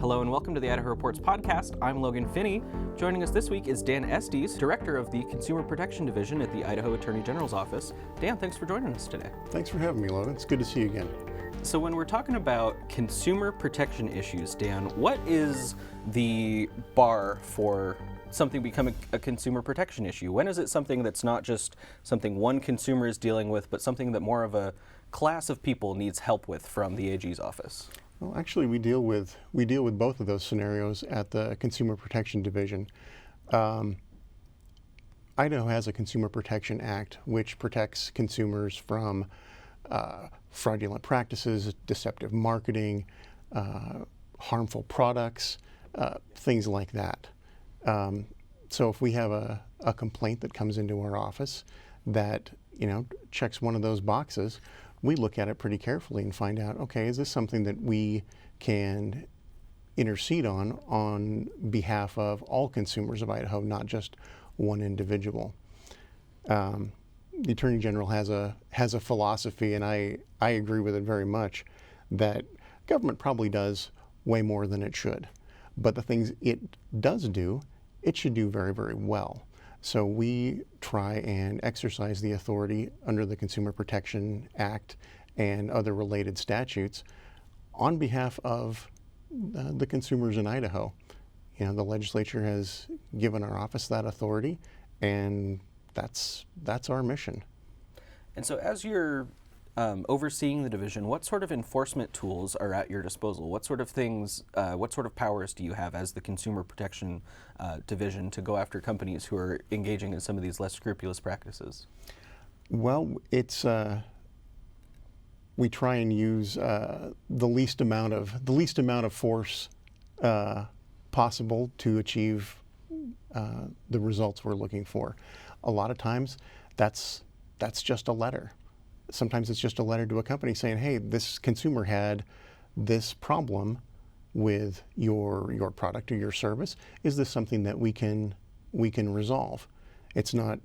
Hello and welcome to the Idaho Reports podcast. I'm Logan Finney. Joining us this week is Dan Estes, Director of the Consumer Protection Division at the Idaho Attorney General's Office. Dan, thanks for joining us today. Thanks for having me, Logan. It's good to see you again. So when we're talking about consumer protection issues, Dan, what is the bar for something becoming a consumer protection issue? When is it something that's not just something one consumer is dealing with, but something that more of a class of people needs help with from the AG's office? Well, actually, we deal with both of those scenarios at the Consumer Protection Division. Idaho has a Consumer Protection Act which protects consumers from fraudulent practices, deceptive marketing, harmful products, things like that. So if we have a complaint that comes into our office that checks one of those boxes, we look at it pretty carefully and find out, okay, is this something that we can intercede on behalf of all consumers of Idaho, not just one individual? The Attorney General has a philosophy, and I agree with it very much, that government probably does way more than it should. But the things it does do, it should do very, very well. So we try and exercise the authority under the Consumer Protection Act and other related statutes on behalf of the consumers in Idaho. The legislature has given our office that authority, and that's our mission. And so as you're overseeing the division, what sort of enforcement tools are at your disposal? What sort of things, what sort of powers do you have as the Consumer Protection Division to go after companies who are engaging in some of these less scrupulous practices? Well, it's we try and use the least amount of force possible to achieve the results we're looking for. A lot of times, that's just a letter. Sometimes it's just a letter to a company saying, hey, this consumer had this problem with your product or your service. Is this something that we can resolve? It's not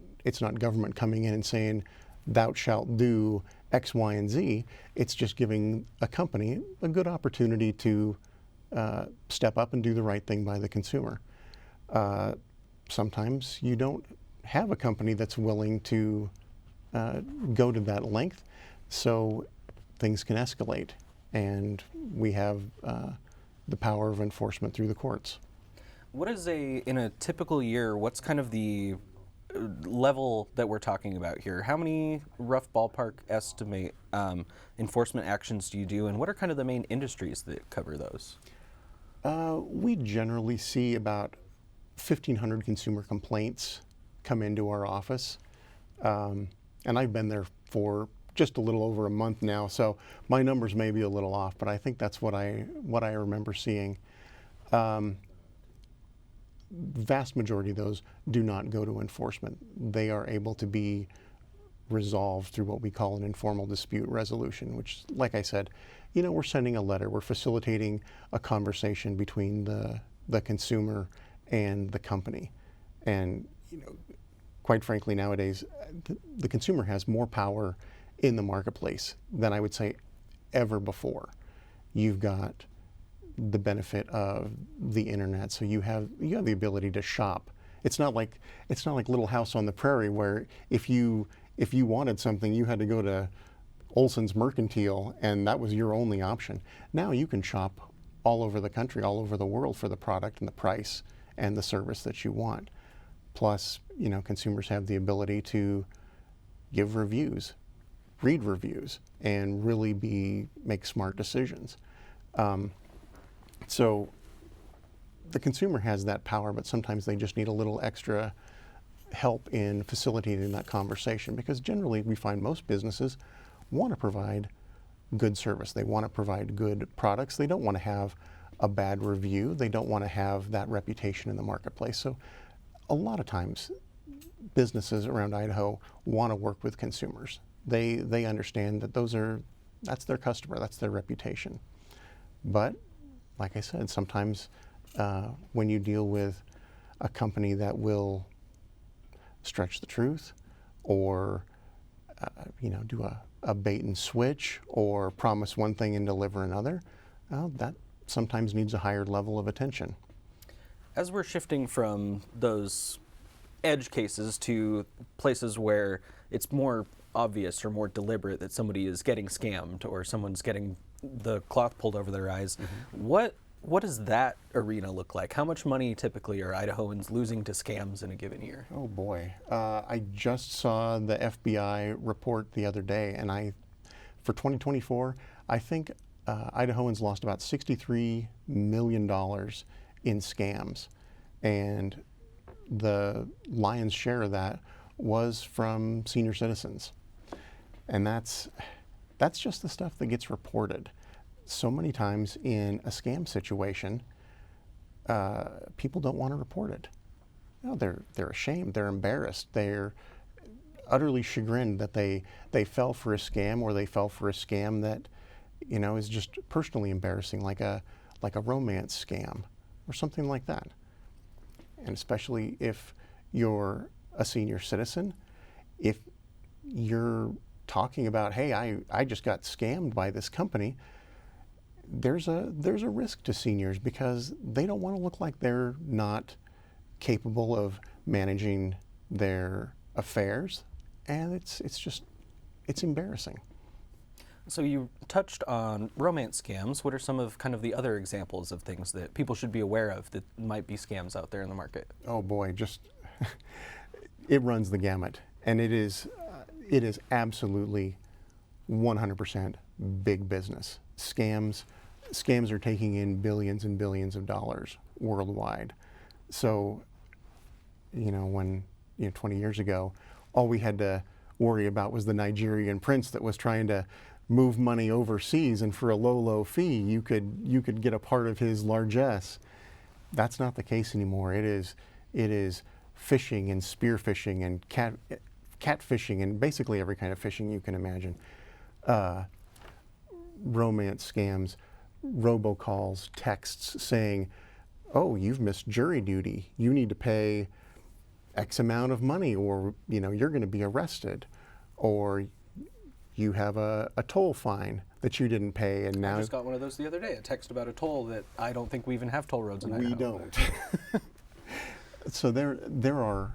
government coming in and saying, thou shalt do X, Y, and Z. It's just giving a company a good opportunity to step up and do the right thing by the consumer. Sometimes you don't have a company that's willing to go to that length, so things can escalate, and we have the power of enforcement through the courts. What is in a typical year, what's kind of the level that we're talking about here? How many rough ballpark estimate enforcement actions do you do, and what are kind of the main industries that cover those? We generally see about 1,500 consumer complaints come into our office. And I've been there for just a little over a month now, so my numbers may be a little off, but I think that's what I remember seeing. Vast majority of those do not go to enforcement. They are able to be resolved through what we call an informal dispute resolution, which, like I said, we're sending a letter, we're facilitating a conversation between the consumer and the company. And quite frankly, nowadays, the consumer has more power in the marketplace than I would say ever before. You've got the benefit of the internet, so you have the ability to shop. It's not like Little House on the Prairie, where if you wanted something, you had to go to Olson's Mercantile, and that was your only option. Now you can shop all over the country, all over the world for the product and the price and the service that you want. Plus, consumers have the ability to give reviews, read reviews, and really make smart decisions. So the consumer has that power, but sometimes they just need a little extra help in facilitating that conversation, because generally we find most businesses want to provide good service. They want to provide good products. They don't want to have a bad review. They don't want to have that reputation in the marketplace. So a lot of times, businesses around Idaho want to work with consumers. They understand that that's their customer, that's their reputation. But like I said, sometimes when you deal with a company that will stretch the truth, or do a bait and switch, or promise one thing and deliver another, well, sometimes needs a higher level of attention. As we're shifting from those edge cases to places where it's more obvious or more deliberate that somebody is getting scammed or someone's getting the cloth pulled over their eyes, what does that arena look like? How much money typically are Idahoans losing to scams in a given year? Oh boy. I just saw the FBI report the other day, and for 2024, I think Idahoans lost about $63 million in scams. And the lion's share of that was from senior citizens. And that's just the stuff that gets reported. So many times in a scam situation, people don't want to report it. You know, they're ashamed, they're embarrassed, they're utterly chagrined that they fell for a scam, or they fell for a scam that, you know, is just personally embarrassing, like a romance scam or something like that. And especially if you're a senior citizen, if you're talking about, hey, I just got scammed by this company, there's a risk to seniors because they don't want to look like they're not capable of managing their affairs, and it's embarrassing. So you touched on romance scams. What are some of kind of the other examples of things that people should be aware of that might be scams out there in the market? Oh boy, just it runs the gamut, and it is absolutely 100% big business. Scams are taking in billions and billions of dollars worldwide. So, you know, 20 years ago, all we had to worry about was the Nigerian prince that was trying to move money overseas, and for a low fee, you could get a part of his largesse. That's not the case anymore. It is fishing and spear fishing and cat fishing and basically every kind of fishing you can imagine. Romance scams, robocalls, texts saying, "Oh, you've missed jury duty. You need to pay X amount of money, or you're going to be arrested, or you have a toll fine that you didn't pay, and now." I just got one of those the other day. A text about a toll that I don't think we even have toll roads in Idaho. We don't. So there are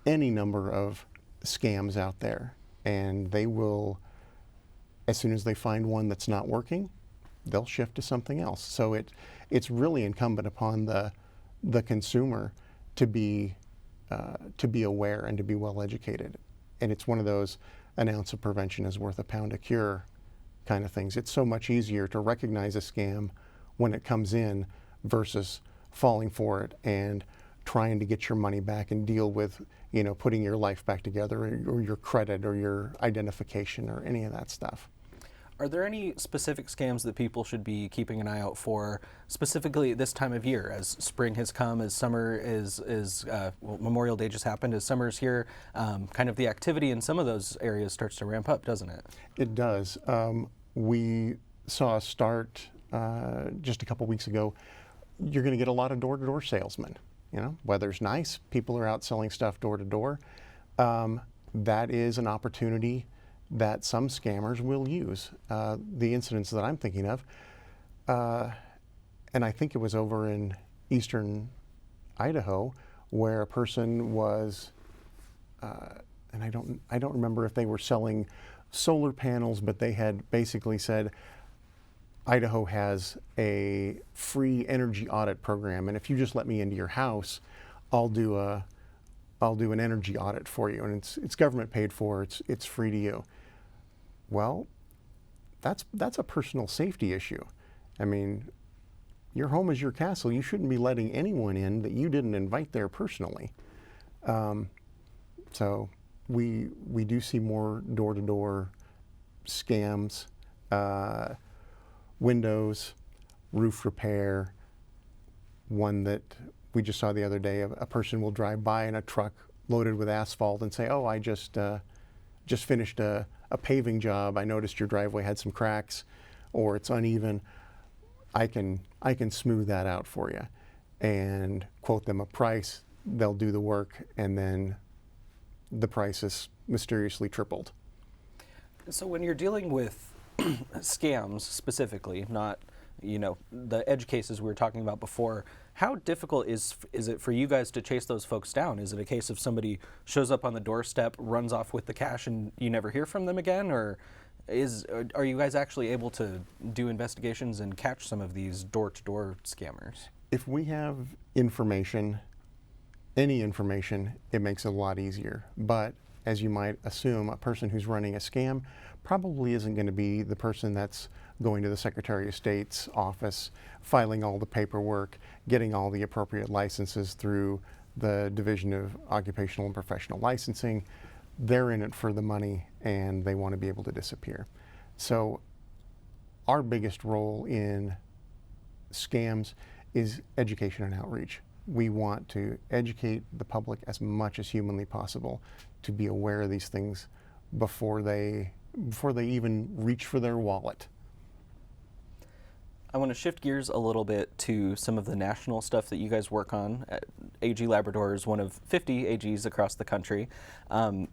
any number of scams out there, and they will, as soon as they find one that's not working, they'll shift to something else. So it's really incumbent upon the consumer to be aware and to be well educated. And it's one of those an ounce of prevention is worth a pound of cure kind of things. It's so much easier to recognize a scam when it comes in versus falling for it and trying to get your money back and deal with, putting your life back together, or your credit or your identification or any of that stuff. Are there any specific scams that people should be keeping an eye out for, specifically this time of year, as spring has come, as summer Memorial Day just happened, as summer's here, kind of the activity in some of those areas starts to ramp up, doesn't it? It does. We saw a start just a couple weeks ago. You're going to get a lot of door-to-door salesmen. Weather's nice, people are out selling stuff door to door. That is an opportunity that some scammers will use. The incidents that I'm thinking of, and I think it was over in eastern Idaho, where a person was, and I don't remember if they were selling solar panels, but they had basically said, Idaho has a free energy audit program, and if you just let me into your house, I'll do an energy audit for you, and it's government paid for. It's free to you. Well, that's a personal safety issue. I mean, your home is your castle. You shouldn't be letting anyone in that you didn't invite there personally. So we do see more door-to-door scams. Windows, roof repair. One that we just saw the other day, a person will drive by in a truck loaded with asphalt and say, "Oh, I just finished a paving job. I noticed your driveway had some cracks, or it's uneven. I can smooth that out for you," and quote them a price. They'll do the work, and then the price is mysteriously tripled. So when you're dealing with scams specifically, not the edge cases we were talking about before, how difficult is it for you guys to chase those folks down? Is it a case of somebody shows up on the doorstep, runs off with the cash, and you never hear from them again, or are you guys actually able to do investigations and catch some of these door-to-door scammers? If we have information, any information, it makes it a lot easier. But as you might assume, a person who's running a scam probably isn't going to be the person that's going to the Secretary of State's office, filing all the paperwork, getting all the appropriate licenses through the Division of Occupational and Professional Licensing. They're in it for the money, and they want to be able to disappear. So our biggest role in scams is education and outreach. We want to educate the public as much as humanly possible to be aware of these things before they even reach for their wallet. I want to shift gears a little bit to some of the national stuff that you guys work on. AG Labrador is one of 50 AGs across the country.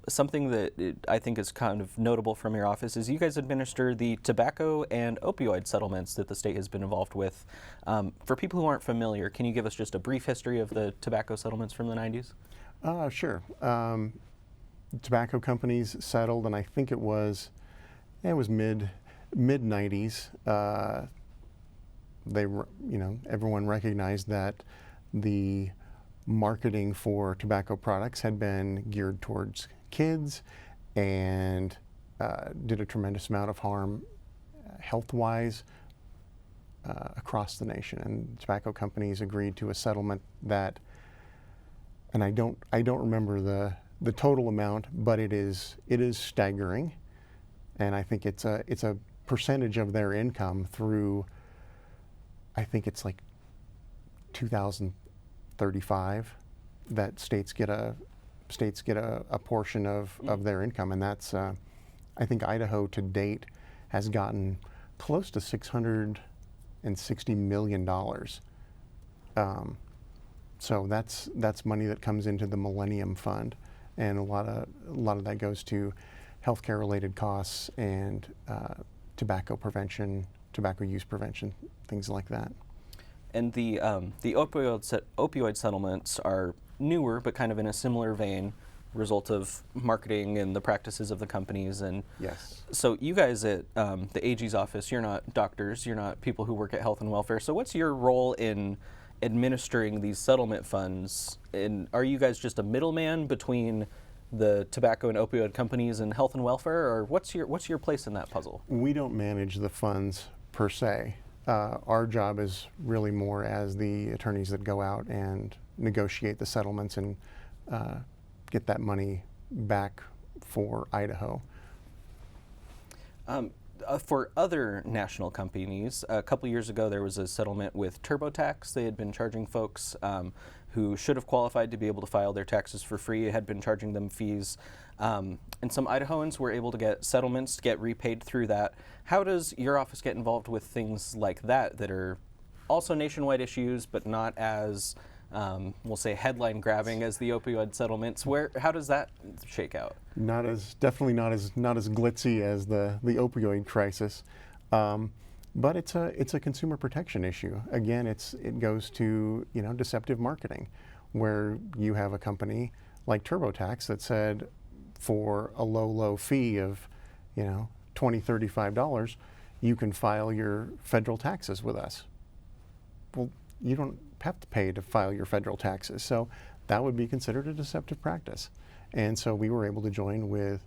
Something that I think is kind of notable from your office is you guys administer the tobacco and opioid settlements that the state has been involved with. For people who aren't familiar, can you give us just a brief history of the tobacco settlements from the 90s? Sure. Tobacco companies settled, and I think it was mid 90s. Everyone recognized that the marketing for tobacco products had been geared towards kids and did a tremendous amount of harm health-wise across the nation. And tobacco companies agreed to a settlement that, and I don't remember the total amount, but it is staggering, and I think it's a percentage of their income through, I think it's like 2035 that states get a portion of their income, and that's I think Idaho to date has gotten close to $660 million. So that's money that comes into the Millennium Fund, and a lot of that goes to healthcare related costs and tobacco prevention, tobacco use prevention, things like that. And the opioid settlements are newer, but kind of in a similar vein, result of marketing and the practices of the companies. And yes. So you guys at the AG's office, you're not doctors, you're not people who work at health and welfare. So what's your role in administering these settlement funds? And are you guys just a middleman between the tobacco and opioid companies and health and welfare, or what's your place in that puzzle? We don't manage the funds per se. Our job is really more as the attorneys that go out and negotiate the settlements and get that money back for Idaho. For other national companies, a couple years ago there was a settlement with TurboTax. They had been charging folks who should have qualified to be able to file their taxes for free, had been charging them fees. And some Idahoans were able to get settlements, to get repaid through that. How does your office get involved with things like that are also nationwide issues, but not as, we'll say, headline grabbing as the opioid settlements? How does that shake out? Definitely not as glitzy as the opioid crisis, but it's a consumer protection issue. Again, it goes to deceptive marketing, where you have a company like TurboTax that said for a low fee of $20, $35, you can file your federal taxes with us. Well, you don't have to pay to file your federal taxes, so that would be considered a deceptive practice. And so we were able to join with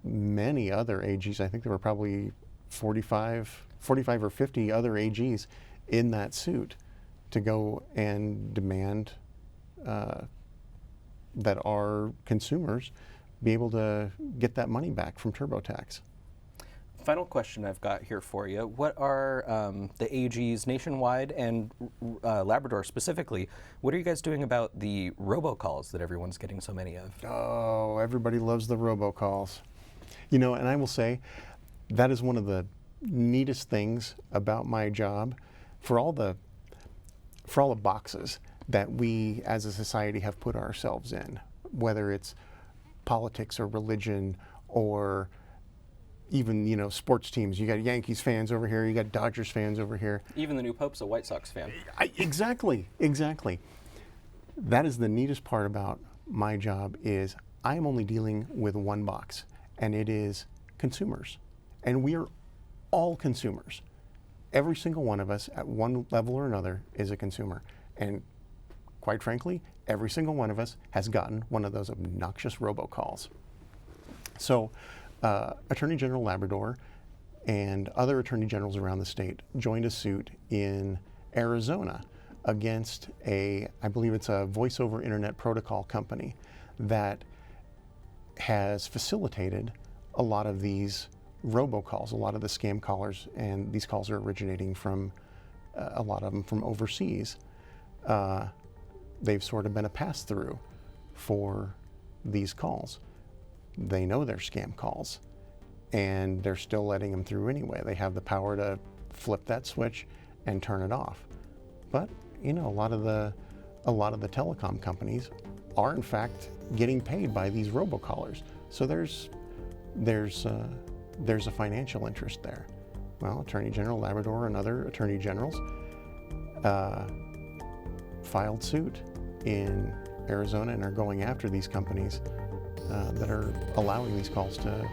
many other AGs. I think there were probably 45 or 50 other AGs in that suit to go and demand that our consumers be able to get that money back from TurboTax. Final question I've got here for you. What are the AGs nationwide and Labrador specifically, what are you guys doing about the robocalls that everyone's getting so many of? Oh, everybody loves the robocalls. And I will say that is one of the neatest things about my job. For all the boxes that we as a society have put ourselves in, whether it's politics or religion or even, sports teams. You got Yankees fans over here, you got Dodgers fans over here. Even the new Pope's a White Sox fan. Exactly. That is the neatest part about my job is I am only dealing with one box, and it is consumers. And we are all consumers. Every single one of us at one level or another is a consumer. And quite frankly, every single one of us has gotten one of those obnoxious robocalls. So Attorney General Labrador and other attorney generals around the state joined a suit in Arizona against I believe it's a voice over internet protocol company that has facilitated a lot of these robocalls, a lot of the scam callers, and these calls are originating from a lot of them from overseas. They've sort of been a pass-through for these calls. They know they're scam calls, and they're still letting them through anyway. They have the power to flip that switch and turn it off. But a lot of the telecom companies are in fact getting paid by these robocallers. So there's a financial interest there. Well, Attorney General Labrador and other attorney generals filed suit in Arizona and are going after these companies that are allowing these calls to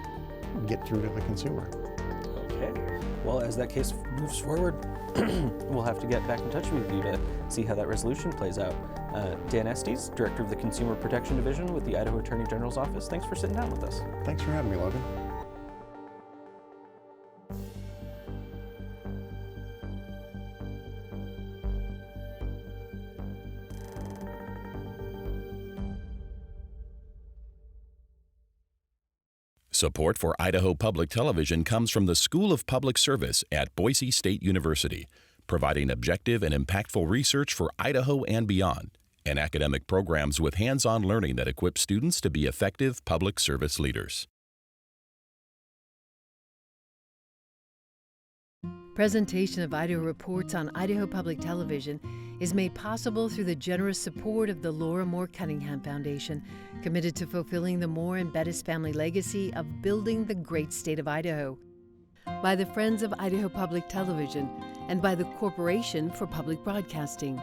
get through to the consumer. Okay. Well, as that case moves forward, we'll have to get back in touch with you to see how that resolution plays out. Dan Estes, Director of the Consumer Protection Division with the Idaho Attorney General's Office, thanks for sitting down with us. Thanks for having me, Logan. Support for Idaho Public Television comes from the School of Public Service at Boise State University, providing objective and impactful research for Idaho and beyond, and academic programs with hands-on learning that equip students to be effective public service leaders. Presentation of Idaho Reports on Idaho Public Television is made possible through the generous support of the Laura Moore Cunningham Foundation, committed to fulfilling the Moore and Bettis family legacy of building the great state of Idaho, by the Friends of Idaho Public Television, and by the Corporation for Public Broadcasting.